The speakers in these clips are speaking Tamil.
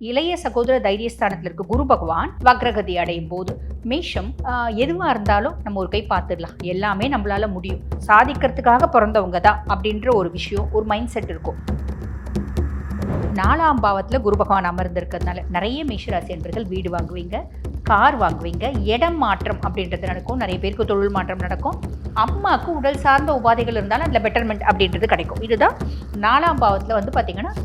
இளைய சகோதர தைரியஸ்தானத்தில் இருக்க குரு பகவான் வக்ரகதி அடையும் போது மேஷம் எதுவாக இருந்தாலும் நம்ம ஒரு கை பார்த்துடலாம், எல்லாமே நம்மளால முடியும், சாதிக்கிறதுக்காக பிறந்தவங்க தான் அப்படின்ற ஒரு விஷயம், ஒரு மைண்ட் செட் இருக்கும். 4ஆம் பாவத்தில் குரு பகவான் அமர்ந்திருக்கிறதுனால நிறைய மேஷராசி என்பர்கள் வீடு வாங்குவீங்க, கார் வாங்குவீங்க, இடம் மாற்றம் அப்படின்றது நடக்கும். நிறைய பேருக்கு தொழில் மாற்றம் நடக்கும். அம்மாவுக்கு உடல் சார்ந்த உபாதைகள் இருந்தாலும் அதில் பெட்டர்மெண்ட் அப்படின்றது கிடைக்கும். இதுதான் 4ஆம் பாவத்தில் வந்து பார்த்தீங்கன்னா.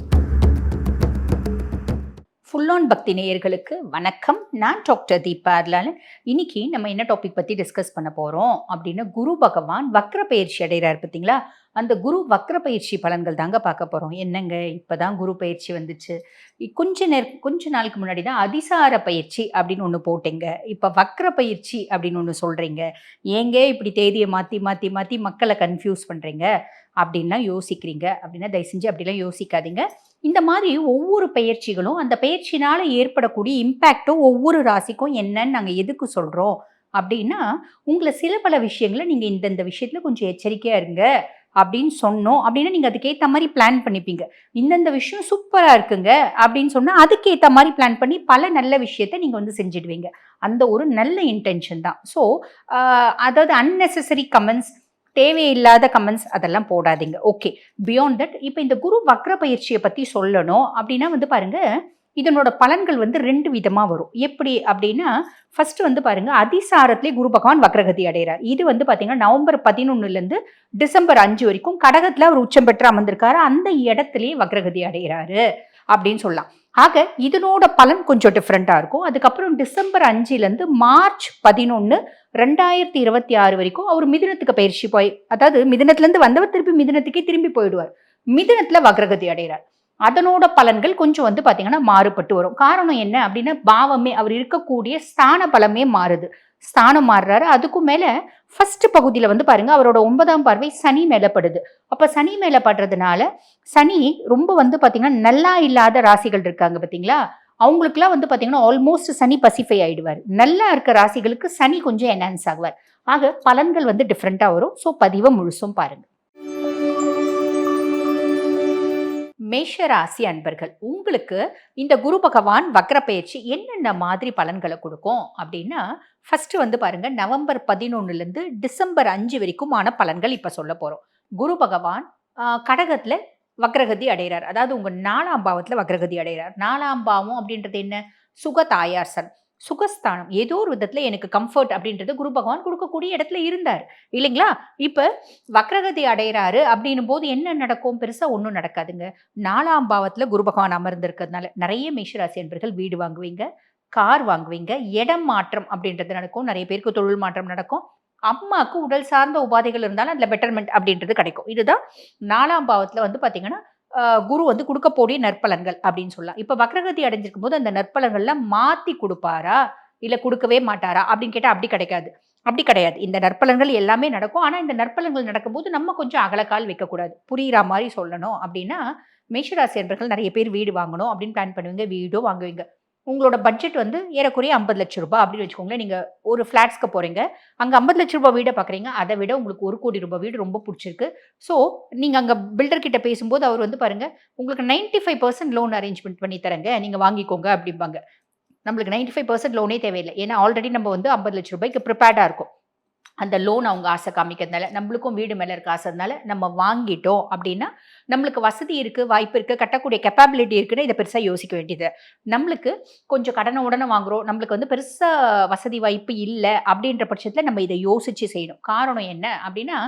ஃபுல் ஆன் பக்தி நேயர்களுக்கு வணக்கம். நான் டாக்டர் தீபா அர்லாலன். இன்னைக்கு நம்ம என்ன டாபிக் பற்றி டிஸ்கஸ் பண்ண போகிறோம் அப்படின்னா, குரு பகவான் வக்ர பயிற்சி அடைகிறார் பார்த்தீங்களா, அந்த குரு வக்ர பயிற்சி பலன்கள் தாங்க பார்க்க போகிறோம். என்னங்க இப்போ தான் குரு பயிற்சி வந்துச்சு, கொஞ்ச நாளுக்கு முன்னாடி தான் அதிசார பயிற்சி அப்படின்னு ஒன்று போட்டீங்க, இப்போ வக்ர பயிற்சி அப்படின்னு ஒன்று சொல்கிறீங்க, ஏங்க இப்படி தேதியை மாற்றி மாற்றி மாற்றி மக்களை கன்ஃபியூஸ் பண்ணுறீங்க அப்படின்லாம் யோசிக்கிறீங்க அப்படின்னா, தயவு செஞ்சு அப்படிலாம் யோசிக்காதீங்க. இந்த மாதிரி ஒவ்வொரு பயிற்சிகளும் அந்த பயிற்சினால ஏற்படக்கூடிய இம்பேக்டும் ஒவ்வொரு ராசிக்கும் என்னன்னு நாங்கள் எதுக்கு சொல்கிறோம் அப்படின்னா, உங்களை சில பல விஷயங்களை நீங்கள் இந்தந்த விஷயத்தில் கொஞ்சம் எச்சரிக்கையாக இருங்க அப்படின்னு சொன்னோம் அப்படின்னா, நீங்கள் அதுக்கேற்ற மாதிரி பிளான் பண்ணிப்பீங்க. இந்தந்த விஷயம் சூப்பராக இருக்குங்க அப்படின்னு சொன்னால் அதுக்கேற்ற மாதிரி பிளான் பண்ணி பல நல்ல விஷயத்தை நீங்கள் வந்து செஞ்சிடுவீங்க. அந்த ஒரு நல்ல இன்டென்ஷன் தான். ஸோ அதாவது அன்னெசரி கமெண்ட்ஸ், தேவையில்லாத கமெண்ட்ஸ் அதெல்லாம் போடாதீங்க. ஓகே, பியாண்ட் தட் இப்போ இந்த குரு வக்ர பயிற்சியை பற்றி சொல்லணும் அப்படின்னா வந்து பாருங்க, இதனோட பலன்கள் வந்து 2 விதமாக வரும். எப்படி அப்படின்னா, ஃபர்ஸ்ட் வந்து பாருங்க, அதிசாரத்திலே குரு பகவான் வக்ரகதி அடைகிறார். இது வந்து பார்த்தீங்கன்னா நவம்பர் 11லேருந்து டிசம்பர் 5 வரைக்கும் கடகத்தில் அவர் உச்சம் பெற்று அமர்ந்திருக்காரு. அந்த இடத்துலயே வக்ரகதி அடைகிறாரு அப்படின்னு சொல்லலாம். ஆக இதனோட பலன் கொஞ்சம் டிஃப்ரெண்ட்டாக இருக்கும். அதுக்கப்புறம் டிசம்பர் 5லேருந்து மார்ச் 11, 2026 வரைக்கும் அவர் மிதுனத்துக்கு பயிற்சி போய், அதாவது மிதுனத்துலேருந்து வந்தவர் திருப்பி மிதுனத்துக்கே திரும்பி போயிடுவார். மிதுனத்தில் வக்ரகதி அடைகிறார். அதனோட பலன்கள் கொஞ்சம் வந்து பார்த்தீங்கன்னா மாறுபட்டு வரும். காரணம் என்ன அப்படின்னா, பாவமே, அவர் இருக்கக்கூடிய ஸ்தான பலமே மாறுது. ஸ்தானம் மாறுறாரு. அதுக்கும் மேலே ஃபர்ஸ்ட் பகுதியில் வந்து பாருங்க, அவரோட 9ஆம் பார்வை சனி மேலே படுது. அப்போ சனி மேலே படுறதுனால சனி ரொம்ப வந்து பார்த்தீங்கன்னா நல்லா இல்லாத ராசிகள் இருக்காங்க பார்த்தீங்களா, அவங்களுக்குலாம் வந்து பார்த்தீங்கன்னா ஆல்மோஸ்ட் சனி பசிஃபை ஆயிடுவார். நல்லா இருக்க ராசிகளுக்கு சனி கொஞ்சம் என்ஹான்ஸ் ஆகுவார். ஆக பலன்கள் வந்து டிஃப்ரெண்ட்டாக வரும். ஸோ பதிவை முழுசும் பாருங்க. மேஷராசி அன்பர்கள், உங்களுக்கு இந்த குரு பகவான் வக்ர பயிற்சி என்னென்ன மாதிரி பலன்களை கொடுக்கும் அப்படின்னா, ஃபர்ஸ்ட் வந்து பாருங்க, நவம்பர் 11லேருந்து டிசம்பர் 5 வரைக்குமான பலன்கள் இப்ப சொல்ல போறோம். குரு பகவான் கடகத்துல வக்ரகதி அடைகிறார். அதாவது உங்க 4ஆம் பாவத்துல வக்ரகதி அடைகிறார். 4ஆம் பாவம் அப்படின்றது என்ன? சுக தாயார்சன், சுகஸ்தானம். ஏதோ ஒரு விதத்துல எனக்கு கம்ஃபர்ட் அப்படின்றது குரு பகவான் கொடுக்கக்கூடிய இடத்துல இருந்தார் இல்லைங்களா. இப்ப வக்ரகதி அடைகிறாரு அப்படின்னும் போது என்ன நடக்கும்? பெருசா ஒன்றும் நடக்காதுங்க. 4ஆம் பாவத்துல குரு பகவான் அமர்ந்திருக்கிறதுனால நிறைய மேஷராசி என்பர்கள் வீடு வாங்குவீங்க, கார் வாங்குவீங்க, இடம் மாற்றம் அப்படின்றது நடக்கும். நிறைய பேருக்கு தொழில் மாற்றம் நடக்கும். அம்மாவுக்கு உடல் சார்ந்த உபாதைகள் இருந்தாலும் அதுல பெட்டர்மெண்ட் அப்படின்றது கிடைக்கும். இதுதான் 4ஆம் பாவத்துல வந்து பாத்தீங்கன்னா குரு வந்து கொடுக்கக்கூடிய நற்பலன்கள் அப்படின்னு சொல்லலாம். இப்ப வக்ரகதி அடைஞ்சிருக்கும் போது அந்த நற்பலன்கள்ல மாத்தி கொடுப்பாரா இல்ல கொடுக்கவே மாட்டாரா அப்படின்னு கேட்டா அப்படி கிடைக்காது. அப்படி கிடையாது. இந்த நற்பலன்கள் எல்லாமே நடக்கும். ஆனா இந்த நற்பலன்கள் நடக்கும்போது நம்ம கொஞ்சம் அகலக்கால் வைக்கக்கூடாது. புரியுற மாதிரி சொல்லணும் அப்படின்னா, மேஷராசி என்பர்கள் நிறைய பேர் வீடு வாங்கணும் அப்படின்னு பிளான் பண்ணுவீங்க, வீடோ வாங்குவீங்க. உங்களோட பட்ஜெட் வந்து ஏறக்குறைய 50 லட்சம் ரூபாய் அப்படின்னு வச்சுக்கோங்களேன். நீங்க ஒரு ஃபிளாட்ஸ்க்கு போறீங்க, அங்க 50 லட்சம் ரூபாய் வீடை பார்க்குறீங்க. அதை விட உங்களுக்கு 1 கோடி ரூபாய் வீடு ரொம்ப பிடிச்சிருக்கு. ஸோ நீங்க அங்க பில்டர் கிட்ட பேசும்போது அவர் வந்து பாருங்க, உங்களுக்கு 95% லோன் அரேஞ்ச்மெண்ட் பண்ணி தரேங்க, நீங்க வாங்கிக்கோங்க அப்படிம்பாங்க. நம்மளுக்கு 95% லோனே தேவையில்லை. ஏன்னா ஆல்ரெடி நம்ம வந்து 50 லட்சம் ரூபாய்க்கு ப்ரிப்பேர்டா இருக்கும். அந்த லோன் அவங்க ஆசை காமிக்கிறதுனால, நம்மளுக்கும் வீடு மேல இருக்க ஆசைனால நம்ம வாங்கிட்டோம் அப்படின்னா, நம்மளுக்கு வசதி இருக்கு, வாய்ப்பு இருக்கு, கட்டக்கூடிய கேப்பபிலிட்டி இருக்குன்னு இதை பெருசா யோசிக்க வேண்டியது. நம்மளுக்கு கொஞ்சம் கடனை உடனே வாங்குறோம், நம்மளுக்கு வந்து பெருசா வசதி வாய்ப்பு இல்ல அப்படின்ற பட்சத்துல நம்ம இதை யோசிச்சு செய்யணும். காரணம் என்ன அப்படின்னா,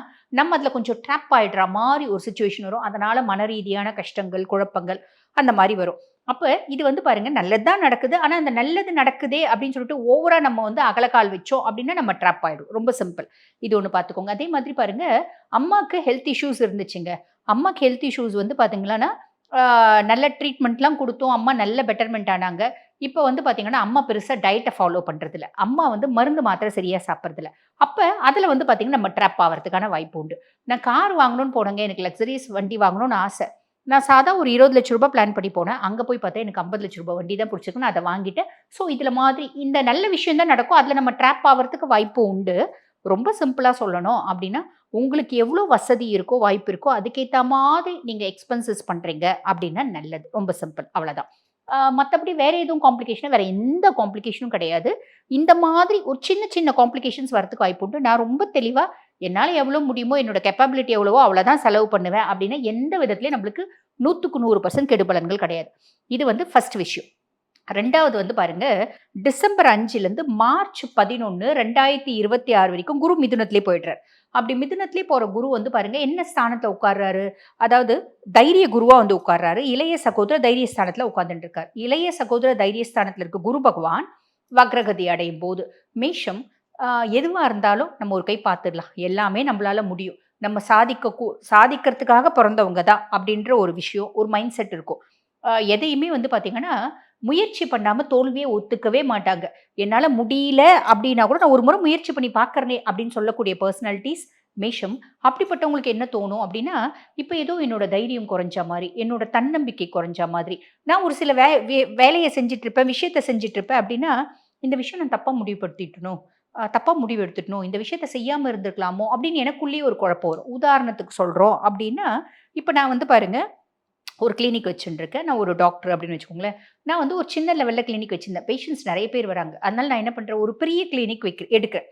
நம்ம அதுல கொஞ்சம் ட்ராப் ஆயிடுற மாதிரி ஒரு சிச்சுவேஷன் வரும். அதனால மன ரீதியான கஷ்டங்கள், குழப்பங்கள் அந்த மாதிரி வரும். அப்ப இது வந்து பாருங்க, நல்லது தான் நடக்குது. ஆனா அந்த நல்லது நடக்குதே அப்படின்னு சொல்லிட்டு ஓவரா நம்ம வந்து அகலக்கால் வச்சோம் அப்படின்னா நம்ம ட்ராப் ஆயிடும். ரொம்ப சிம்பிள். இது ஒண்ணு பார்த்துக்கோங்க. அதே மாதிரி பாருங்க, அம்மாக்கு ஹெல்த் இஷ்யூஸ் இருந்துச்சுங்க. அம்மாக்கு ஹெல்த் இஷ்யூஸ் வந்து பாத்தீங்கன்னா, நல்ல ட்ரீட்மெண்ட்லாம் கொடுத்தோம். அம்மா நல்ல பெட்டர்மெண்ட் ஆனாங்க. இப்போ வந்து பாத்தீங்கன்னா, அம்மா பெருசா டயட்டை ஃபாலோ பண்றதில்ல. அம்மா வந்து மருந்து மாத்திரை சரியா சாப்பிட்றதில்ல. அப்ப அதுல வந்து பாத்தீங்கன்னா நம்ம ட்ராப் ஆகிறதுக்கான வாய்ப்பு உண்டு. நான் கார் வாங்கணும்னு போனேங்க, எனக்கு லக்ஸரியஸ் வண்டி வாங்கணும்னு ஆசை. நான் சாதா ஒரு 20 லட்சம் ரூபாய் பிளான் பண்ணி போனேன். அங்க போய் பார்த்தா எனக்கு 50 லட்சம் ரூபாய் வண்டி தான் பிடிச்சிருக்கு. நான் அத வாங்கிட்டேன். ஸோ இதுல மாதிரி இந்த நல்ல விஷயம் தான் நடக்கும். அதுல நம்ம ட்ராப் ஆவறதுக்கு வாய்ப்பு உண்டு. ரொம்ப சிம்பிளா சொல்லணும் அப்படின்னா, உங்களுக்கு எவ்வளோ வசதி இருக்கோ, வாய்ப்பு இருக்கோ, அதுக்கேத்த மாதிரி நீங்க எக்ஸ்பென்சஸ் பண்றீங்க அப்படின்னா நல்லது. ரொம்ப சிம்பிள். அவ்வளதான். மத்தபடி வேற எதுவும் காம்ப்ளிகேஷன் வேற எந்த காம்ப்ளிகேஷனும் கிடையாது. இந்த மாதிரி ஒரு சின்ன சின்ன காம்ப்ளிகேஷன்ஸ் வரதுக்கு வாய்ப்புண்டு. நான் ரொம்ப தெளிவா என்னால எவ்வளோ முடியுமோ, என்னோட கேப்பபிலிட்டி எவ்வளவோ அவ்வளோதான் செலவு பண்ணுவேன் அப்டின்னா, எந்த விதத்திலயும் நம்மளுக்கு 100க்கு 100% கெடுபலன்கள் கிடையாது. இது வந்து ஃபர்ஸ்ட் விஷயம். 2வது வந்து பாருங்க, டிசம்பர் 5லேருந்து மார்ச் 11, 2026 வரைக்கும் குரு மிதுனத்திலே போயிடுறார். அப்படி மிதுனத்திலே போற குரு வந்து பாருங்க, என்ன ஸ்தானத்துல உட்கார்றாரு? அதாவது தைரிய குருவா வந்து உட்கார்றாரு. இளைய சகோதர தைரிய ஸ்தானத்துல உட்கார்ந்துட்டு இருக்கார். இளைய சகோதர தைரிய ஸ்தானத்துல இருக்க குரு பகவான் வக்ரகதி அடையும் போது, மேஷம் அ எதுவா இருந்தாலும் நம்ம ஒரு கை பார்த்துடலாம். எல்லாமே நம்மளால முடியும். நம்ம சாதிக்கிறதுக்காக பொறந்தவங்க தான் அப்படின்ற ஒரு விஷயம், ஒரு மைண்ட் செட் இருக்கும். எதையுமே வந்து பார்த்தீங்கன்னா, முயற்சி பண்ணாம தோல்விய ஒத்துக்கவே மாட்டாங்க. என்னால முடியல அப்டின்னா கூட நான் ஒரு முறை முயற்சி பண்ணி பார்க்குறனே அப்டின்னு சொல்லக்கூடிய பெர்சனாலிட்டீஸ் மேஷம். அப்படிப்பட்டவங்களுக்கு என்ன தோணும் அப்டின்னா, இப்ப ஏதோ என்னோட தைரியம் குறைஞ்ச மாரி, என்னோட தன்னம்பிக்கை குறைஞ்ச மாதிரி, நான் ஒரு சில வேலைய செஞ்சுட்டுருப்பேன், விஷயத்த செஞ்சுட்டுருப்பேன் அப்டின்னா, இந்த விஷயம் நான் தப்பா முடிவுபடுத்திட்டனோ! தப்பா முடிவு எடுத்துட்டனோ! இந்த விஷயத்த செய்யாம இருந்திருக்கலாமோ! அப்டின்னு எனக்குள்ளேயே ஒரு குழப்பம் வரும். உதாரணத்துக்கு சொல்றோம் அப்டின்னா, இப்ப நான் வந்து பாருங்க ஒரு கிளினிக் வச்சுட்டுருக்கேன். நான் ஒரு டாக்டர் அப்படின்னு வச்சுக்கோங்களேன். நான் வந்து ஒரு சின்ன லெவல்ல கிளினிக் வச்சிருந்தேன். பேஷண்ட்ஸ் நெறைய பேர் வராங்க. அதனால நான் என்ன பண்றேன், ஒரு பெரிய கிளினிக் எடுக்கிறேன்.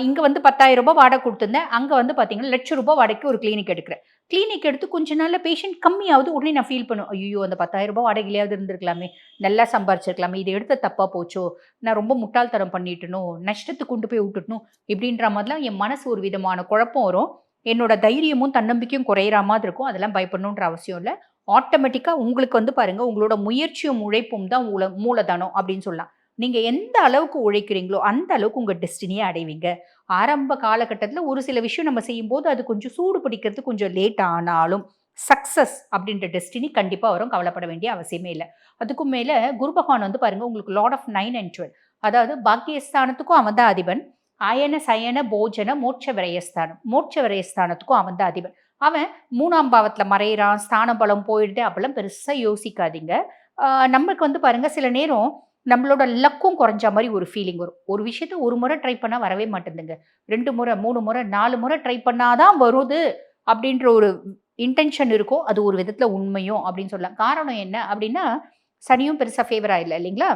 இங்க வந்து ரூ. 10,000 வாடகை குடுத்துருந்தேன். அங்க வந்து பார்த்தீங்கன்னா, ரூ. 1,00,000 வாடகைக்கு ஒரு கிளினிக் எடுக்கிறேன். கிளினிக் எடுத்து கொஞ்ச நாள்ல பேஷண்ட் கம்மியாவுது. உடனே நான் ஃபீல் பண்ணுவேன். ஐய்யயோ! அந்த ரூ. 10,000 வாடகையிலயாவது இருந்திருக்கலாமே! நல்லா சம்பாரிச்சிருக்கலாமே! இது எடுத்தது தப்பா போச்சோ! நான் ரொம்ப முட்டாள்தனம் பண்ணிட்டேனோ! நஷ்டத்துக்கு கொண்டு போய் விட்டுட்டனோ! இப்படின்ற மாதிரிலாம் என் மனசு ஒரு விதமான குழப்பம் வரும். என்னோட தைரியமும், தன்னம்பிக்கையும் குறையிற மாதிரி இருக்கும். அதெல்லாம் பயப்படணுன்ற அவசியம் இல்ல. ஆட்டோமேட்டிக்கா உங்களுக்கு வந்து பாருங்க, உங்களோட முயற்சியும், உழைப்பும் தான் மூலதனம் அப்படின்னு சொல்லலாம். நீங்க எந்த அளவுக்கு உழைக்கிறீங்களோ, அந்த அளவுக்கு உங்க டெஸ்டினிய அடைவீங்க. ஆரம்ப காலகட்டத்தில ஒரு சில விஷயம் நம்ம செய்யும்போது, அது கொஞ்சம் சூடு பிடிக்கிறதுக்கு கொஞ்சம் லேட் ஆனாலும், சக்சஸ் அப்படின்ற டெஸ்டினி கண்டிப்பா வரும். கவலைப்பட வேண்டிய அவசியமே இல்ல. அதுக்கும் மேல குரு பகவான் வந்து பாருங்க, உங்களுக்கு லார்ட் ஆஃப் 9 அண்ட் 12 அதாவது பாக்கியஸ்தானத்துக்கும் அவன் தான் அதிபன். அயன, சயன, போஜன, மோட்ச விரயஸ்தானம். மோட்ச விரயஸ்தானத்துக்கும் அவன் தான் அதிபன். அவன் 3ஆம் பாவத்துல மறையிறான், ஸ்தான பலம் போயிடுது அப்பலாம் பெருசா யோசிக்காதீங்க. ஆ நமக்கு வந்து பாருங்க சில நேரம் நம்மளோட லக்கும் குறைஞ்ச மாரி ஒரு ஃபீலிங் வரும். ஒரு விஷயத்த ஒரு முறை ட்ரை பண்ணா வரவே மாட்டேங்குதுங்க. 2 முறை, 3 முறை, 4 முறை ட்ரை பண்ணா தான் வருது அப்படின்ற ஒரு இன்டென்ஷன் இருக்கும். அது ஒரு விதத்துல உண்மையும் அப்படின்னு சொல்லலாம். காரணம் என்ன அப்படின்னா, சனியும் பெருசா ஃபேவரா இல்ல இல்லைங்களா?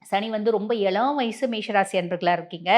சனி வந்து ரொம்ப இளம் வயசு மேஷராசி அன்பர்களா இருக்கீங்க.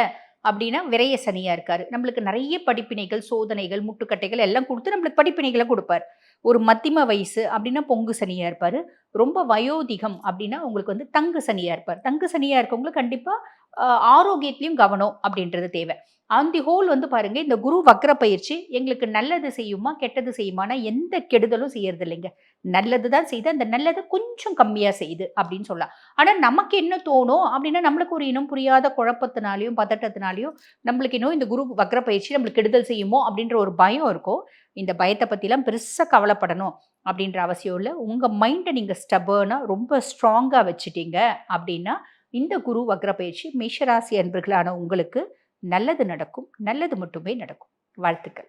அப்டின்னா விரய சனியா இருக்காரு. நம்மளுக்கு நெறைய படிப்பினைகள், சோதனைகள், முட்டுக்கட்டைகள் எல்லாம் குடுத்து நம்மளுக்கு படிப்பினைகள குடுப்பார். ஒரு மத்திம வயசு அப்டின்னா பொங்கு சனியா இருப்பாரு. ரொம்ப வயோதிகம் அப்டின்னா உங்களுக்கு வந்து தங்கு சனியா இருப்பார். தங்கு சனியா இருக்கவங்களுக்கு கண்டிப்பா அ ஆரோக்கியத்திலயும் கவனம் அப்டின்றது தேவ. ஆன் தி ஹோல் வந்து பாருங்க, இந்த குரு வக்ர பயிற்சி எங்களுக்கு நல்லது செய்யுமா? கெட்டது செய்யுமான்னா, எந்த கெடுதலும் செய்யறது இல்லைங்க. நல்லது தான் செய்யுது. அந்த நல்லத கொஞ்சம் கம்மியா செய்யுது அப்டின்னு சொல்லலாம். ஆனா நமக்கு என்ன தோணும் அப்டின்னா, நம்மளுக்கு ஒரு இனம் புரியாத குழப்பத்தினாலயும், பதட்டத்தினாலயும், நம்மளுக்கு இன்னும் இந்த குரு வக்ர பயிற்சி நம்மளுக்கு கெடுதல் செய்யுமோ அப்டின்ற ஒரு பயம் இருக்கும். இந்த பயத்த பத்திலாம் பெருசா கவலைப்படணும் அப்டின்ற அவசியம் இல்ல. உங்க மைண்ட நீங்க ஸ்டபர்னா ரொம்ப ஸ்ட்ராங்கா வச்சுட்டீங்க அப்டின்னா, இந்த குரு வக்ர பயிற்சி மேஷராசி அன்பர்களான உங்களுக்கு நல்லது நடக்கும். நல்லது மட்டுமே நடக்கும். வாழ்த்துக்கள்.